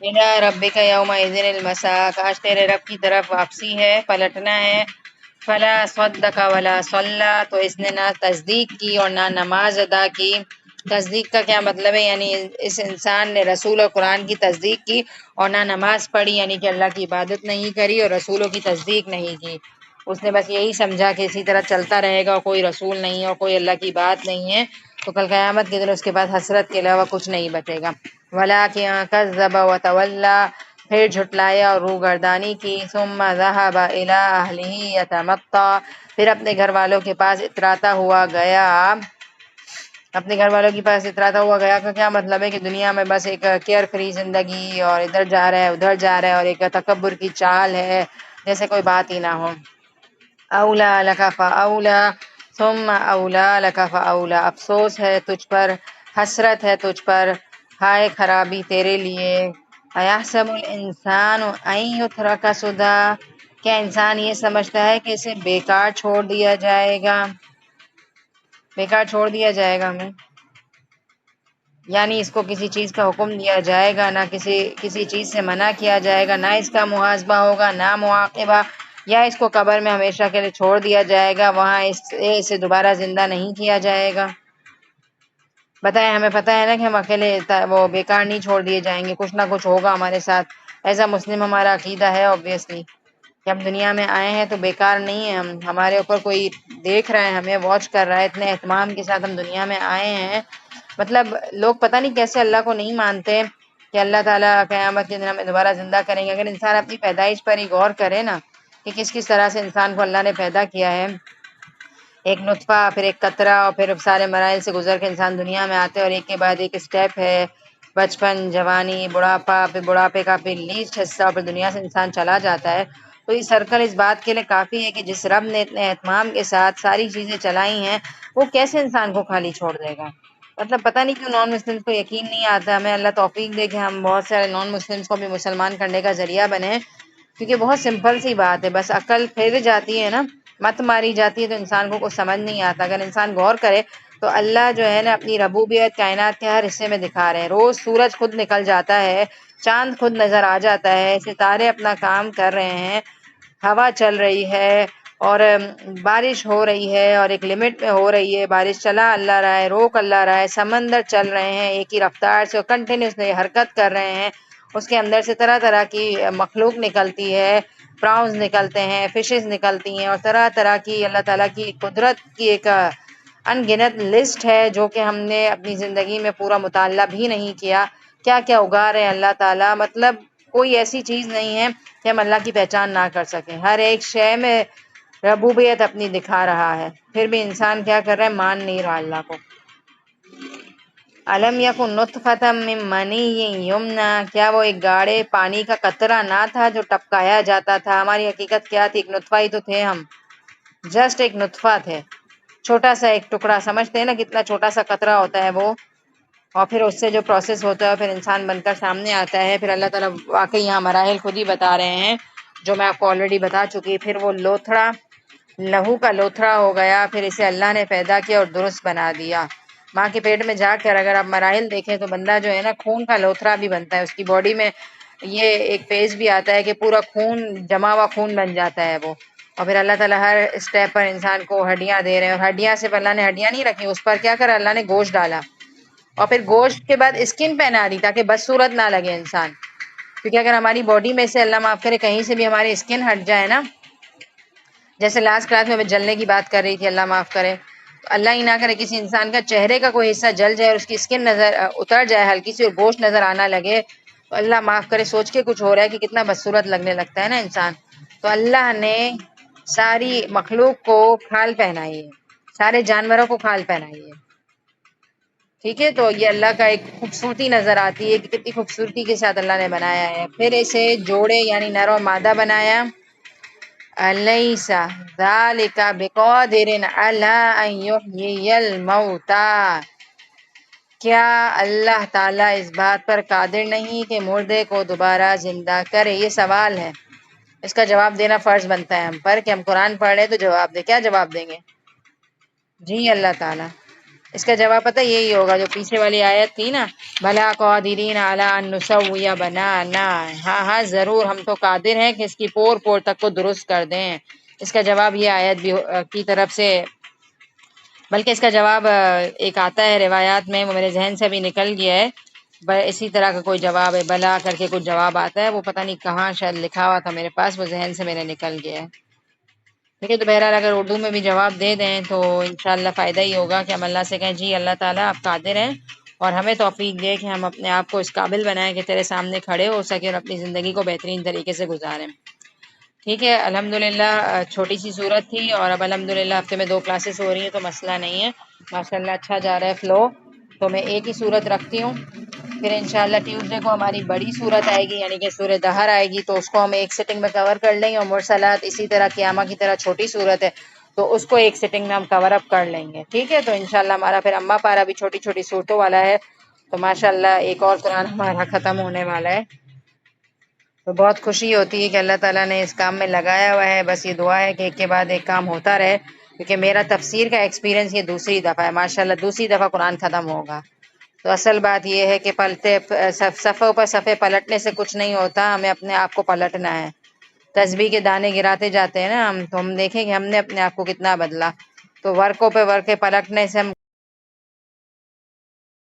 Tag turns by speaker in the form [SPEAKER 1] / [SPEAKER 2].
[SPEAKER 1] الی ربک یومئذ المساق، آج تیرے رب کی طرف واپسی ہے، پلٹنا ہے۔ فلا صدق ولا صلی، تو اس نے نہ تصدیق کی اور نہ نماز ادا کی۔ تصدیق کا کیا مطلب ہے؟ یعنی اس انسان نے رسول اور قرآن کی تصدیق کی اور نہ نماز پڑھی، یعنی کہ اللہ کی عبادت نہیں کری اور رسولوں کی تصدیق نہیں کی۔ اس نے بس یہی سمجھا کہ اسی طرح چلتا رہے گا اور کوئی رسول نہیں ہے اور کوئی اللہ کی بات نہیں ہے، تو کل قیامت کے دن اس کے پاس حسرت کے علاوہ کچھ نہیں بچے گا۔ وَلَٰكِن كَذَّبَ وَتَوَلَّىٰ، پھر جھٹلایا اور روگردانی کی۔ ثُمَّ ذَهَبَ إِلَىٰ أَهْلِهِ يَتَمَطَّىٰ، پھر اپنے گھر والوں کے پاس اتراتا ہوا گیا۔ اپنے گھر والوں کے پاس اتراتا ہوا گیا کا کیا مطلب ہے؟ کہ دنیا میں بس ایک کیئر فری زندگی، اور ادھر جا رہا ہے ادھر جا رہا ہے، اور ایک تکبر کی چال ہے جیسے کوئی بات ہی نہ ہو۔ اولا لک فاولا ثم اولا لک فاولا، افسوس ہے تجھ پر، حسرت ہے تجھ پر، ہائے خرابی تیرے لیے۔ ایحسب الانسان ان یترک سدی، کیا انسان یہ سمجھتا ہے کہ اسے بیکار چھوڑ دیا جائے گا؟ بیکار چھوڑ دیا جائے گا ہمیں، یعنی اس کو کسی چیز کا حکم دیا جائے گا، نہ کسی چیز سے منع کیا جائے گا، نہ اس کا محاسبہ ہوگا، نہ مواقبہ، یا اس کو قبر میں ہمیشہ کے لیے چھوڑ دیا جائے گا، وہاں اسے دوبارہ زندہ نہیں کیا جائے گا۔ بتائیں، ہمیں پتہ ہے نا کہ ہم اکیلے وہ بیکار نہیں چھوڑ دیے جائیں گے، کچھ نہ کچھ ہوگا ہمارے ساتھ۔ ایسا مسلم ہمارا عقیدہ ہے obviously، کہ ہم دنیا میں آئے ہیں تو بیکار نہیں ہیں، ہمارے اوپر کوئی دیکھ رہا ہے، ہمیں واچ کر رہا ہے، اتنے اہتمام کے ساتھ ہم دنیا میں آئے ہیں۔ مطلب لوگ پتہ نہیں کیسے اللہ کو نہیں مانتے کہ اللہ تعالیٰ قیامت کے دن ہمیں دوبارہ زندہ کریں گے۔ اگر انسان اپنی پیدائش پر ہی غور کرے نا کہ کس طرح سے انسان کو اللہ نے پیدا کیا ہے، ایک نطفہ، پھر ایک قطرہ، اور پھر سارے مراحل سے گزر کے انسان دنیا میں آتے ہیں، اور ایک کے بعد ایک اسٹیپ ہے، بچپن، جوانی، بڑھاپا، پھر بڑھاپے کا پھر لیسٹ حصہ، اور پھر دنیا سے انسان چلا جاتا ہے۔ تو یہ سرکل اس بات کے لیے کافی ہے کہ جس رب نے اتنے اہتمام کے ساتھ ساری چیزیں چلائی ہیں، وہ کیسے انسان کو خالی چھوڑ دے گا؟ مطلب پتہ نہیں کیوں نان مسلمس کو یقین نہیں آتا۔ ہمیں اللہ توفیق دے کہ ہم بہت سارے نان مسلمس کو بھی مسلمان کرنے کا ذریعہ بنے، کیونکہ بہت سمپل سی بات ہے، بس عقل پھر جاتی ہے نا، مت ماری جاتی ہے، تو انسان کو کچھ سمجھ نہیں آتا۔ اگر انسان غور کرے تو اللہ جو ہے نا اپنی ربوبیت کائنات کے ہر حصے میں دکھا رہے ہیں۔ روز سورج خود نکل جاتا ہے، چاند خود نظر آ جاتا ہے، ستارے اپنا کام کر رہے ہیں، ہوا چل رہی ہے، اور بارش ہو رہی ہے، اور ایک لمٹ میں ہو رہی ہے بارش، چلا اللہ رہا ہے، روک اللہ رہا ہے، سمندر چل رہے ہیں ایک ہی رفتار سے، کنٹینیوسلی حرکت کر رہے ہیں، اس کے اندر سے طرح طرح کی مخلوق نکلتی ہے، پراؤنز نکلتے ہیں، فشز نکلتی ہیں، اور طرح طرح کی اللہ تعالیٰ کی قدرت کی ایک ان گنت لسٹ ہے جو کہ ہم نے اپنی زندگی میں پورا مطالعہ بھی نہیں کیا۔ کیا کیا اگا رہے ہیں اللہ تعالیٰ، مطلب کوئی ایسی چیز نہیں ہے کہ ہم اللہ کی پہچان نہ کر سکیں۔ ہر ایک شے میں ربوبیت اپنی دکھا رہا ہے، پھر بھی انسان کیا کر رہا ہے؟ مان نہیں رہا اللہ کو۔ الم یکن نطفۃ من منی یمنی، کیا وہ ایک گاڑے پانی کا قطرہ نہ تھا جو ٹپکایا جاتا تھا؟ ہماری حقیقت کیا تھی؟ ایک نطفہ ہی تو تھے ہم، جسٹ ایک نطفہ تھے، چھوٹا سا ایک ٹکڑا، سمجھتے ہیں نا کتنا چھوٹا سا قطرہ ہوتا ہے وہ، اور پھر اس سے جو پروسیس ہوتا ہے پھر انسان بن کر سامنے آتا ہے۔ پھر اللہ تعالیٰ واقعی یہاں مراحل خود ہی بتا رہے ہیں جو میں آپ کو آلریڈی بتا چکی۔ پھر وہ لوتھڑا، لہو کا لوتھڑا ہو گیا، پھر اسے اللہ نے پیدا کیا اور درست بنا دیا۔ ماں کے پیٹ میں جا کر اگر آپ مراحل دیکھیں تو بندہ جو ہے نا خون کا لوتھڑا بھی بنتا ہے، اس کی باڈی میں یہ ایک فیز بھی آتا ہے کہ پورا خون، جمع ہوا خون بن جاتا ہے وہ، اور پھر اللہ تعالیٰ ہر اسٹیپ پر انسان کو ہڈیاں دے رہے ہیں، اور ہڈیاں صرف اللہ نے ہڈیاں نہیں رکھی، اس پر کیا کرا اللہ نے؟ گوشت ڈالا، اور پھر گوشت کے بعد اسکن پہنا دی تاکہ بدصورت نہ لگے انسان، کیونکہ اگر ہماری باڈی میں سے اللہ معاف کرے کہیں سے بھی ہماری اسکن ہٹ جائے نا، جیسے لاسٹ کلاس میں جلنے کی بات کر رہی تھی، اللہ معاف کرے، تو اللہ ہی نہ کرے کسی انسان کا چہرے کا کوئی حصہ جل جائے اور اس کی اسکن نظر اتر جائے ہلکی سی اور گوشت نظر آنا لگے، تو اللہ معاف کرے سوچ کے کچھ ہو رہا ہے کہ کتنا بدصورت لگنے لگتا ہے نا انسان۔ تو اللہ نے ساری مخلوق کو کھال پہنائی ہے، سارے جانوروں کو کھال پہنائی ہے، ٹھیک ہے؟ تو یہ اللہ کا ایک خوبصورتی نظر آتی ہے کہ کتنی خوبصورتی کے ساتھ اللہ نے بنایا ہے۔ پھر اسے جوڑے یعنی نر و مادہ بنایا۔ الیس ذالک بقادر علی ان یحیی الموتی، کیا اللہ تعالیٰ اس بات پر قادر نہیں کہ مردے کو دوبارہ زندہ کرے؟ یہ سوال ہے، اس کا جواب دینا فرض بنتا ہے ہم پر کہ ہم قرآن پڑھ رہے ہیں تو جواب دیں۔ کیا جواب دیں گے؟ جی اللہ تعالیٰ اس کا جواب پتہ یہی ہوگا جو پیچھے والی آیت تھی نا، بھلا قادرین علی ان نسوی بنانا، ہاں ہاں ضرور ہم تو قادر ہیں کہ اس کی پور پور تک کو درست کر دیں۔ اس کا جواب یہ آیت بھی کی طرف سے، بلکہ اس کا جواب ایک آتا ہے روایات میں، وہ میرے ذہن سے بھی نکل گیا ہے، اسی طرح کا کوئی جواب ہے، بلا کر کے کچھ جواب آتا ہے، وہ پتہ نہیں کہاں شاید لکھا ہوا تھا میرے پاس، وہ ذہن سے میرے نکل گیا ہے۔ ٹھیک ہے، تو بہرحال اگر اردو میں بھی جواب دے دیں تو انشاءاللہ فائدہ ہی ہوگا کہ ہم اللہ سے کہیں جی اللہ تعالیٰ آپ قادر ہیں اور ہمیں توفیق دے کہ ہم اپنے آپ کو اس قابل بنائیں کہ تیرے سامنے کھڑے ہو سکے اور اپنی زندگی کو بہترین طریقے سے گزاریں۔ ٹھیک ہے، الحمدللہ چھوٹی سی صورت تھی اور اب الحمدللہ ہفتے میں 2 کلاسز ہو رہی ہیں تو مسئلہ نہیں ہے، ماشاءاللہ اچھا جا رہا ہے فلو۔ تو میں ایک ہی صورت رکھتی ہوں، پھر انشاءاللہ ٹیوزڈے کو ہماری بڑی صورت آئے گی یعنی کہ سورہ دہر آئے گی، تو اس کو ہم ایک سٹنگ میں کور کر لیں گے، اور مرسلات اسی طرح قیامہ کی طرح چھوٹی صورت ہے تو اس کو ایک سٹنگ میں ہم کور اپ کر لیں گے۔ ٹھیک ہے، تو انشاءاللہ ہمارا پھر اما پارا بھی چھوٹی چھوٹی صورتوں والا ہے، تو ماشاءاللہ ایک اور قرآن ہمارا ختم ہونے والا ہے، تو بہت خوشی ہوتی ہے کہ اللہ تعالیٰ نے اس کام میں لگایا ہوا ہے۔ بس یہ دعا ہے کہ ایک کے بعد ایک کام ہوتا رہے، کیونکہ میرا تفسیر کا ایکسپیرینس یہ دوسری دفعہ ہے، ماشاءاللہ دوسری دفعہ قرآن ختم ہوگا۔ تو اصل بات یہ ہے کہ صفحوں پر صفحے پلٹنے سے کچھ نہیں ہوتا، ہمیں اپنے آپ کو پلٹنا ہے۔ تسبیح کے دانے گراتے جاتے ہیں نا ہم، تو ہم دیکھیں کہ ہم نے اپنے آپ کو کتنا بدلا، تو ورقوں پہ ورقے پلٹنے سے ہم